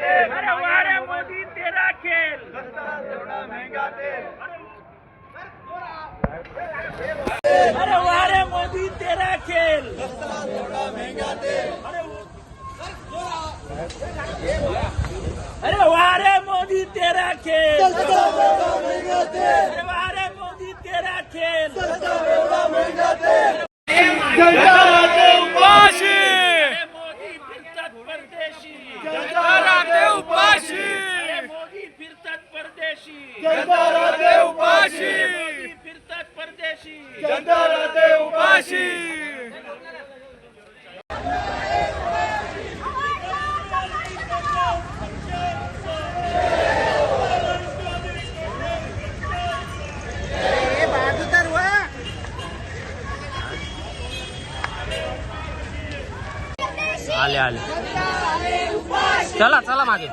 तेल, अरे वारे मोदी तेरा खेल, महंगा तेल, अरे वारे मोदी तेरा खेल, महंगा तेल, अरे वारे मोदी तेरा खेल, महंगा तेल, अरे वारे मोदी तेरा खेल, महंगा तेल। उपाशी मोदी फिरतात परदेशी, उपाशी मोदी फिरतात परदेशी, उपाशी फिरतात परदेशी, उपाशी। आले आले, चला चला मागे।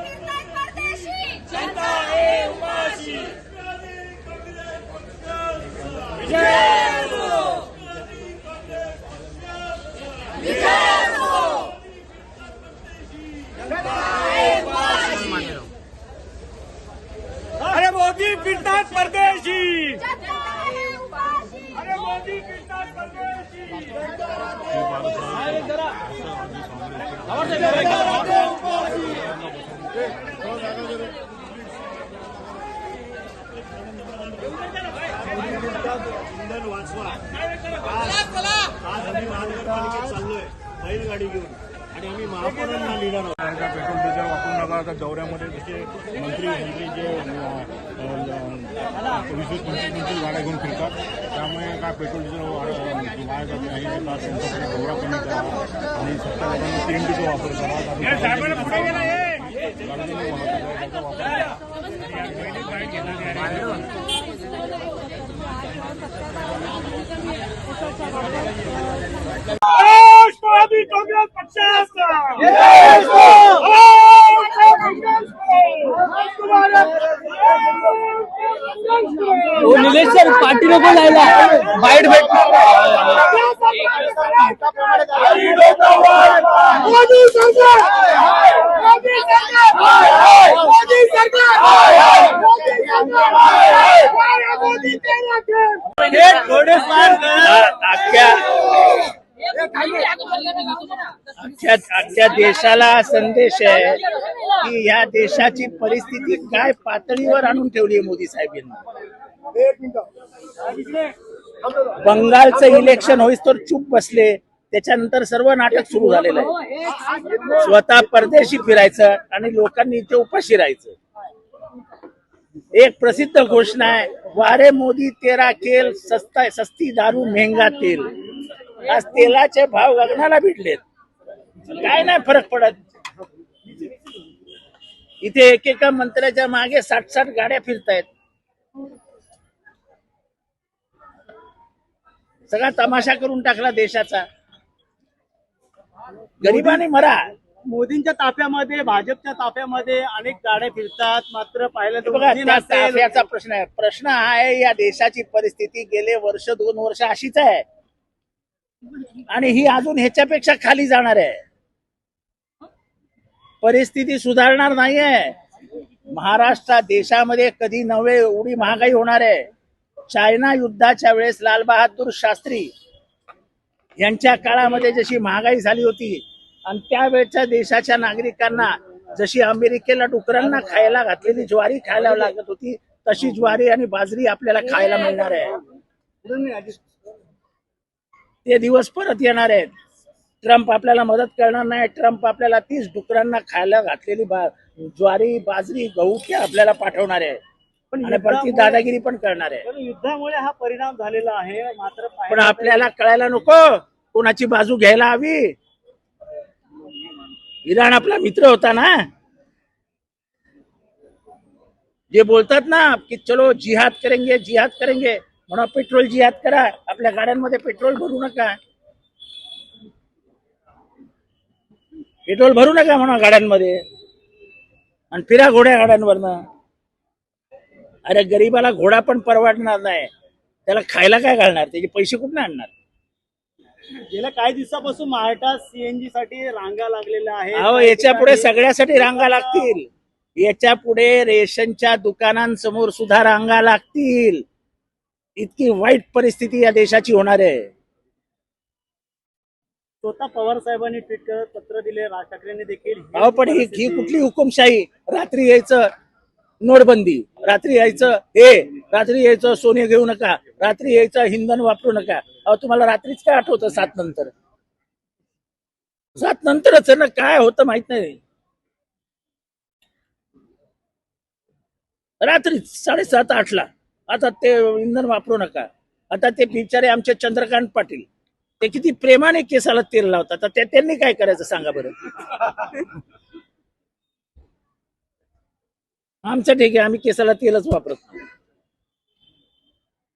अरे मोदी फिरतात परदेशी, अरे मोदी फिरतात परदेशी, इंधन वाचवा। आज आम्ही महानगरपालिकेत चाललोय बैलगाडी घेऊन आणि आम्ही महापौरांना लिहिणार आहोत पेट्रोल डिझेल वापरू नका। आता दौऱ्यामध्ये जसे मंत्री जे 20-25 गाड्या घेऊन फिरतात, त्यामुळे काय पेट्रोल डिझेल वाया जाते नाही, त्यांच्याकडे दौरा कमी करा आणि सत्ताधाऱ्यांनी सीएनजीचा वापर करा। राष्ट्रवादी काँग्रेस पक्षाचा निलेश सर पार्टी नको जायला, बाईट भेटणार। मोदी सरकार, मोदी सरकार, मोदी सरकार, मोदी सरकार, मोदी तेरा खेल। अख्ख्या देशाला संदेश आहे की या देशाची परिस्थिती काय पातळीवर आणून ठेवली आहे मोदी साहेबांनी। बंगालचं इलेक्शन होईस तर चूप बसले, त्याच्यानंतर सर्व नाटक सुरू झालेलं आहे। स्वतः परदेशी फिरायचं आणि लोकांनी इथे उपाशी राहायचं। एक प्रसिद्ध घोषणा आहे, वारे मोदी तेरा खेल, सस्ती दारू महंगा तेल। आज तेलाचे भाव गगनाला भिडलेत, काय नाही फरक पडत। इथे एकेका मंत्र्याच्या मागे 60-60 गाड्या फिरतायत। सगळा तमाशा करून टाकला देशाचा। गरिबांनी मरा। मोदींच्या ताफ्यामध्ये, भाजपच्या ताफ्यामध्ये अनेक गाड्या फिरतात, मात्र पाहिलं तर बघा, त्या ताफ्याचा प्रश्न आहे। प्रश्न हा आहे, या देशाची परिस्थिती गेले 1-2 वर्ष अशीच आहे आणि ही अजून ह्याच्यापेक्षा खाली जाणार आहे। परिस्थिती सुधारणार नाहीये। महाराष्ट्र देशामध्ये कधी नव्हे एवढी महागाई होणार आहे। चायना युद्धाच्या वेळेस लाल बहादूर शास्त्री यांच्या काळामध्ये जशी महागाई झाली होती आणि त्यावेळच्या देशाच्या नागरिकांना जशी अमेरिकेला डुकरांना खायला घातलेली ज्वारी खायला लागत होती, तशी ज्वारी आणि बाजरी आपल्याला खायला मिळणार आहे। ते दिवस परत येणार आहेत। ट्रम्प आपल्याला मदत करणार नाही। ट्रम्प आपल्याला 30 डुकरांना खायला घातलेली ज्वारी, बाजरी, गहू ते आपल्याला पाठवणार आहे आणि परत दादागिरी पण करणार आहे। युद्धामुळे हा परिणाम झालेला आहे, मात्र पण आपल्याला कळायला नको कोणाची बाजू घ्यायला हवी। इराण आपला मित्र होता ना, जे बोलतात ना की चलो जिहाद करेंगे म्हणून पेट्रोल जिहाद करा, आपल्या गाड्यांमध्ये पेट्रोल भरू नका, म्हणा गाड्यांमध्ये आणि फिरा घोड्या गाड्यांवरनं। अरे गरीबाला घोडा पण परवडणार नाही, त्याला खायला काय घालणार, त्याचे पैसे कुठून आणणार? गेल्या काही दिवसापासून महाराष्ट्रात सीएनजी साठी रांगा लागलेल्या आहेत. अहो याच्या पुढे सगळ्यासाठी रांगा लागतील. याच्या पुढे रेशनच्या दुकानांसमोर सुद्धा रांगा लागतील. इतकी वाईट परिस्थिती या देशाची होणार आहे. स्वतः पवार साहेबांनी ट्विट करत पत्र दिले. राज ठाकरेंनी देखील अहो पण ही कुठली हुकुमशाही? रात्री यायचं नोटबंदी, रात्री यायचं रात्री यायचं सोने घेऊ नका, रात्री यायचं इंधन वापरू नका. अहो तुम्हाला रात्रीच काय आठवतं? 7 नंतर 7 नंतरच ना काय होतं माहित नाही. रात्री 7:30-8ला आता ते इंधन वापरू नका. आता ते बिचारे आमचे चंद्रकांत पाटील ते किती प्रेमाने केसाला तेल लावतात. आता त्यांनी काय करायचं सांगा बरं? आमचं ठीक आहे, आम्ही केसाला तेलच वापरत नाही.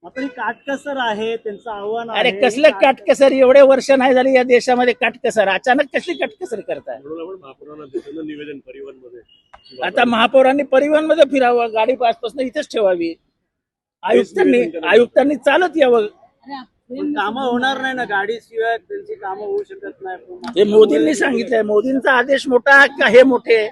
मात्र ही काटकसर आहे, त्यांचं आव्हान अरे आहे. कसलं काटकसर? एवढे वर्ष नाही झाली या देशामध्ये काटकसर. अचानक कसली काटकसर करताय? निवेदन परिवहन मध्ये आता महापौरांनी परिवहन मध्ये फिरावं, गाडी आजपासून इथेच ठेवावी, आयुक्तांनी चालत यावं. पण कामं होणार नाही ना, गाडी शिवाय त्यांची कामं होऊ शकत नाही. हे मोदींनी सांगितलंय. मोदींचा आदेश मोठा का हे मोठे?